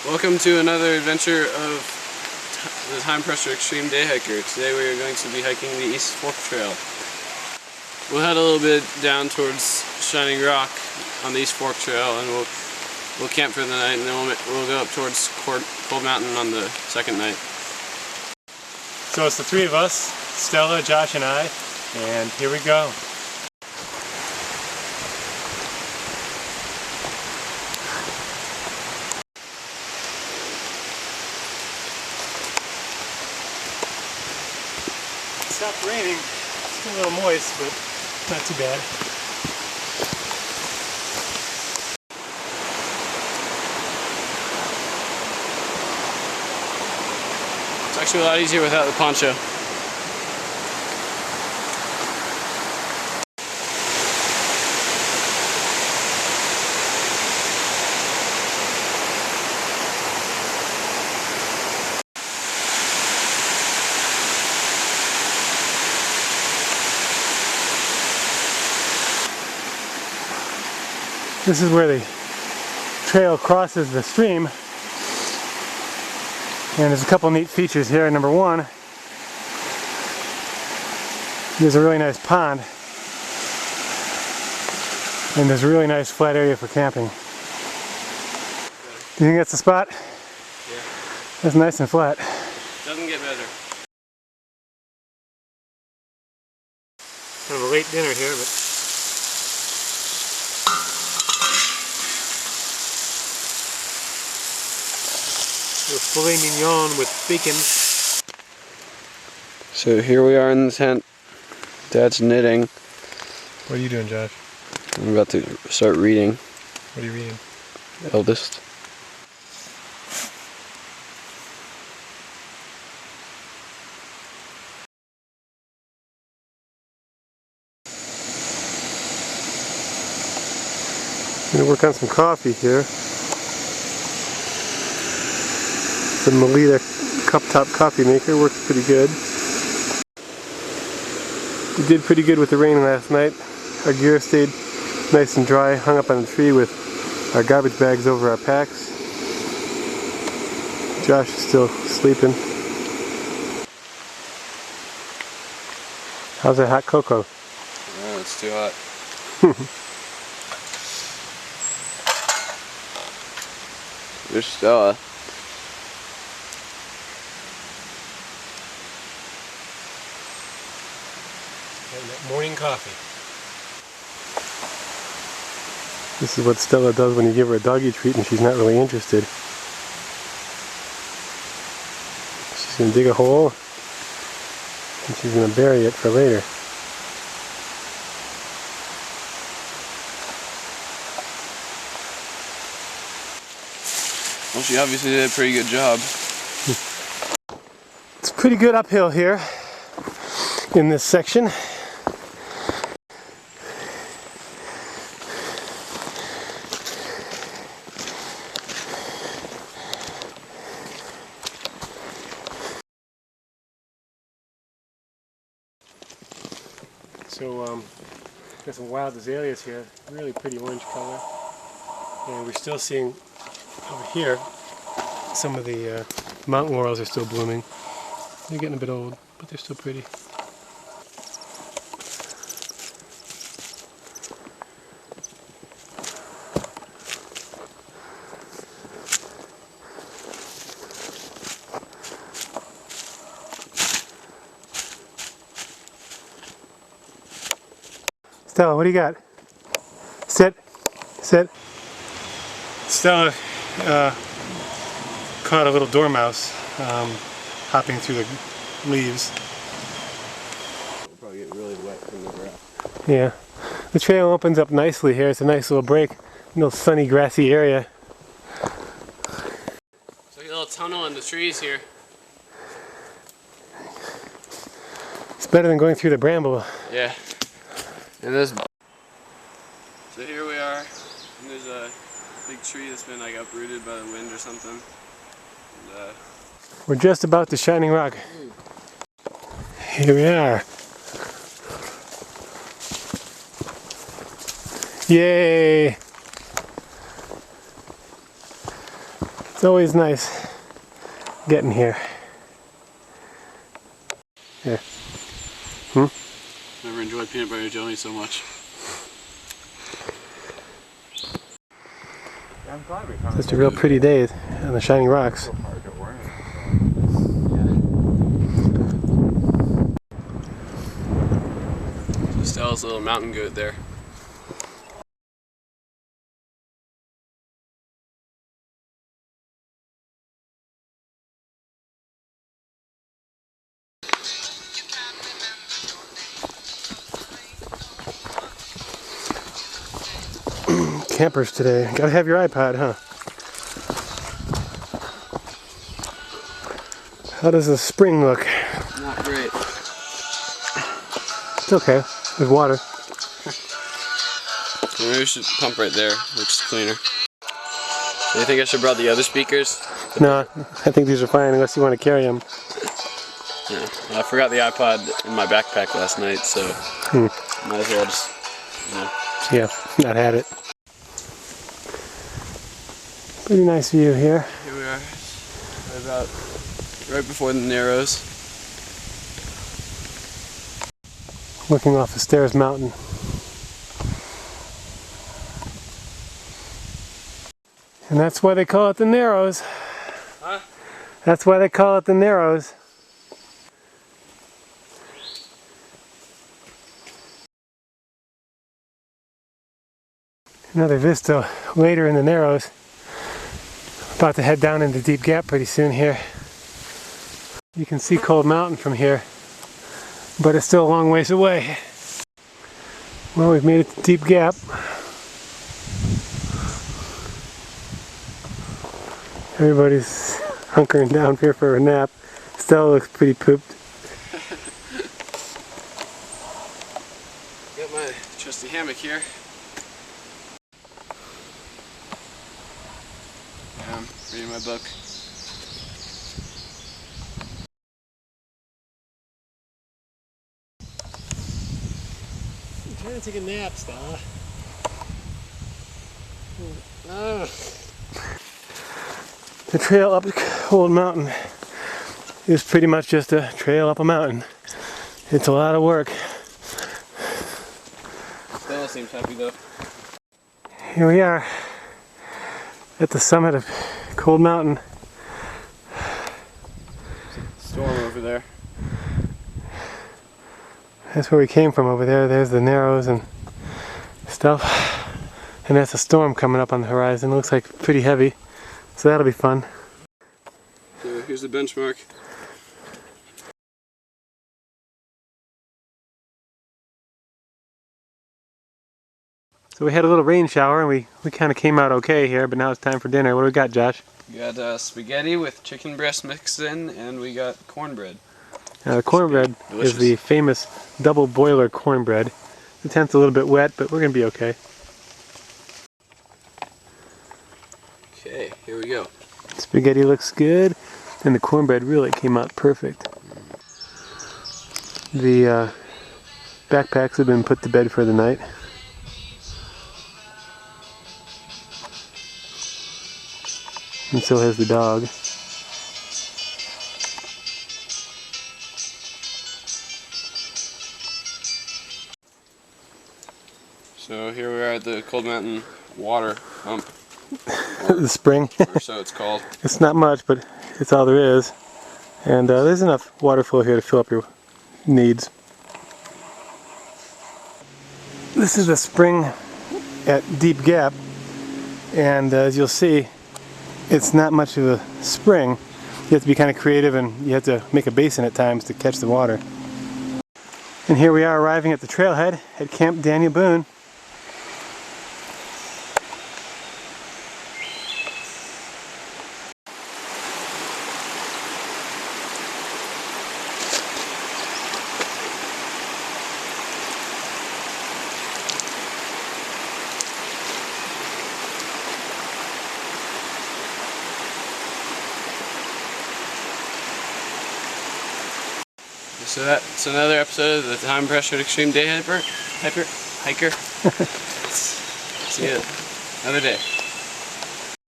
Welcome to another adventure of the Time Pressure Extreme Day Hiker. Today we are going to be hiking the East Fork Trail. We'll head a little bit down towards Shining Rock on the East Fork Trail, and we'll camp for the night, and then we'll go up towards Cold Mountain on the second night. So it's the three of us, Stella, Josh, and I, and here we go. It stopped raining. It's still a little moist, but not too bad. It's actually a lot easier without the poncho. This is where the trail crosses the stream, and there's a couple neat features here. Number one, there's a really nice pond, and there's a really nice flat area for camping. Do you think that's the spot? Yeah. That's nice and flat. Doesn't get better. Kind of a late dinner here, but a filet mignon with bacon. So here we are in the tent. Dad's knitting. What are you doing, Josh? I'm about to start reading. What are you reading? Eldest. I'm going to work on some coffee here. The Melita cup top coffee maker works pretty good. We did pretty good with the rain last night. Our gear stayed nice and dry, hung up on the tree with our garbage bags over our packs. Josh is still sleeping. How's that hot cocoa? Oh, it's too hot. There's Stella. Morning coffee. This is what Stella does when you give her a doggy treat and she's not really interested. She's going to dig a hole and she's going to bury it for later. Well, she obviously did a pretty good job. It's pretty good uphill here in this section. So got some wild azaleas here, really pretty orange color, and we're still seeing over here some of the mountain laurels are still blooming. They're getting a bit old, but they're still pretty. Stella, what do you got? Sit. Sit. Stella caught a little dormouse hopping through the leaves. It'll probably get really wet from the grass. Yeah. The trail opens up nicely here. It's a nice little break. Little sunny, grassy area. It's like a little tunnel in the trees here. It's better than going through the bramble. Yeah. And this. So here we are, and there's a big tree that's been like uprooted by the wind or something. And, we're just about to Shining Rock. Here we are. Yay! It's always nice getting here. Here. Never enjoyed peanut butter jelly so much. Just a real pretty day on the Shining Rocks. Stella's little mountain goat there. Campers today. Gotta have your iPod, huh? How does the spring look? Not great. It's okay. There's water. Maybe we should pump right there. Looks cleaner. Do you think I should have brought the other speakers? No, I think these are fine unless you want to carry them. Yeah. Well, I forgot the iPod in my backpack last night, so might as well just, you know. Yeah, not had it. Pretty nice view here. Here we are. Right before the Narrows. Looking off the Stairs Mountain. And that's why they call it the Narrows. Huh? That's why they call it the Narrows. Another vista later in the Narrows. About to head down into Deep Gap pretty soon here. You can see Cold Mountain from here, but it's still a long ways away. Well, we've made it to Deep Gap. Everybody's hunkering down here for a nap. Stella looks pretty pooped. Got my trusty hammock here. I'm reading my book. I'm trying to take a nap, Stella. Oh. The trail up Cold Mountain is pretty much just a trail up a mountain. It's a lot of work. Stella seems happy though. Here we are at the summit of Cold Mountain. Storm over there. That's where we came from over there. There's the Narrows and stuff. And that's a storm coming up on the horizon. It looks like pretty heavy. So that'll be fun. So here's the benchmark. So we had a little rain shower and we kind of came out okay here, but now it's time for dinner. What do we got, Josh? We got spaghetti with chicken breast mixed in, and we got cornbread. The cornbread is the famous double boiler cornbread. The tent's a little bit wet, but we're going to be okay. Okay, here we go. Spaghetti looks good, and the cornbread really came out perfect. The backpacks have been put to bed for the night. And so has the dog. So here we are at the Cold Mountain water pump. The spring. Or so it's called. It's not much, but it's all there is. And there's enough water flow here to fill up your needs. This is the spring at Deep Gap, and as you'll see, it's not much of a spring. You have to be kind of creative, and you have to make a basin at times to catch the water. And here we are arriving at the trailhead at Camp Daniel Boone. So that's another episode of the Time Pressured Extreme Day Hiker. See you another day.